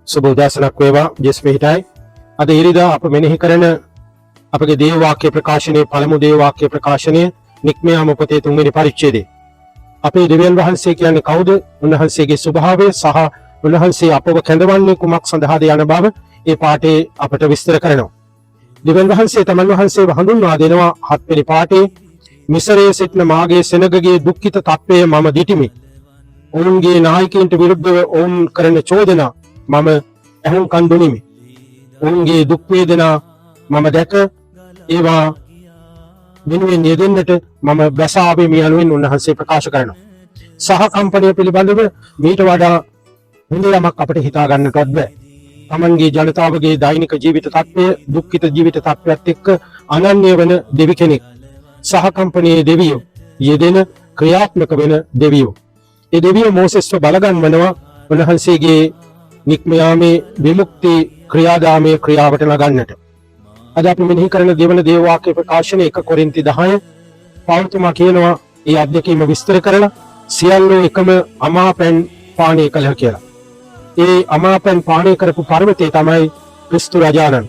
සුබ උදෑසනක් වේවා ජෙස්මිහිටයි. අද ඉරිදා අප මෙනෙහි කරන අපගේ දේව වාක්‍ය ප්‍රකාශනයේ පළමු දේව වාක්‍ය ප්‍රකාශනය නික්මයාම පොතේ 3 වෙනි පරිච්ඡේදය. අපේ දෙවියන් වහන්සේ කියන්නේ කවුද? උන්වහන්සේගේ ස්වභාවය සහ උන්වහන්සේ අපව කැඳවන්නේ කුමක් සඳහාද යන බව ඒ පාඩේ අපට විස්තර කරනවා. දෙවියන් වහන්සේ තමන් වහන්සේව හඳුන්වා දෙනවා 7 වෙනි පාඩේ මිසරයේ සිටින මාගේ සෙනගගේ දුක්ඛිත තත්වය මම දිටිමි. ඔවුන්ගේ නායකයින්ට විරුද්ධව ඔවුන් කරන චෝදනා මම ඇහුම්කන් දුනිමි. ඔවුන්ගේ දුක් වේදනා මම දැක ඒවා වෙනුවෙන් යෙදෙන්නට මම බැසාවෙමි යනුවෙන් උන්වහන්සේ ප්‍රකාශ කරනවා. සහ කම්පනය පිළිබඳව මීට වඩා හොඳ යමක් අපිට හිතා ගන්නටවත් බෑ. තමන්ගේ ජනතාවගේ දෛනික ජීවිත තත්ත්වය දුක්ඛිත ජීවිත තත්ත්වයක් එක්ක අනන්‍ය වෙන දෙවි කෙනෙක්. සහ කම්පනයේ දෙවියෝ යෙදෙන ක්‍රියාත්මක වෙන දෙවියෝ. ඒ දෙවියෝ මෝසෙස්ව බලගන්වනවා උන්වහන්සේගේ නික්මයාමේ විමුක්ති ක්‍රියාදාමයේ ක්‍රියාවට නගන්නට. අද අපි මෙනෙහි කරන දෙවන දේව වාක්‍ය ප්‍රකාශනය 1 කොරින්ති 10 පෞල්තුමා කියනවා ඒ අධ්‍යක්ීම විස්තර කරලා සියල්ලෝ එකම අමාපැන් පානය කළහ කියලා. ඒ අමාපැන් පානය කරපු පර්වතය තමයි ක්‍රිස්තු රජාණන්.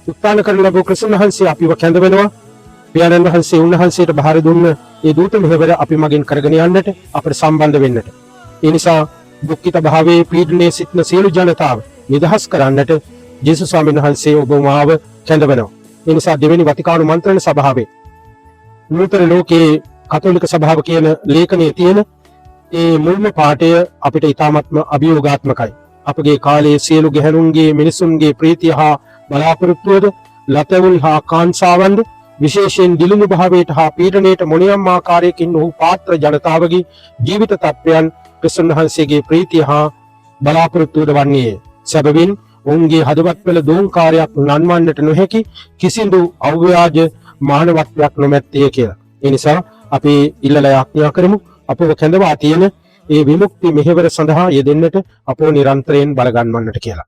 උත්ථාන කරන ලබු ක්‍රිස්තුන් වහන්සේ අපිව කැඳවෙනවා. පියාණන් වහන්සේ උන්වහන්සේට බාර දුන්න ඒ දූත මෙහෙවර අපි මගින් කරගෙන යන්නට අපට සම්බන්ධ වෙන්නට. ඒ නිසා දුක්ඛිත භාවයේ පීඩනයේ සිටින සියලු ජනතාව නිදහස් කරන්නට ජේසුස් ස්වාමීන් වහන්සේ ඔබ මාව කැඳවනවා. ඒ නිසා දෙවෙනි වතිකානු මන්ත්‍රණ සභාවේ නූතන ලෝකයේ කතෝලික සභාව කියන ලේඛනයේ තියෙන ඒ මුල්ම පාඩය අපිට ඉතාමත්ම අභියෝගාත්මකයි. අපගේ කාලයේ සියලු ගැහැණුන්ගේ මිනිසුන්ගේ ප්‍රීතිය හා බලාපොරොත්තුවද ලතවුල් හා කාන්සාවන්ද විශේෂයෙන් දිලුණු භාවයට හා පීඩනයට මොනියම් ආකාරයකින් ඔහු පාත්‍ර ජනතාවගේ ජීවිත තත්ත්වයන් ක්‍රිස්තුන් වහන්සේගේ ප්‍රීතිය හා බලාපොරොත්තුවද වන්නේ. සැබවින් ඔවුන්ගේ හදවත්වල දෝංකාරයක් නන්වන්නට නොහැකි කිසිදු අව්‍යාජ මානවත්වයක් නොමැත්තේ කියලා. ඒ නිසා අපි ඉල්ලලා යාඥා කරමු අපව කැඳවා තියෙන ඒ විමුක්ති මෙහෙවර සඳහා යෙදෙන්නට අපව නිරන්තරයෙන් බලගන්වන්නට කියලා.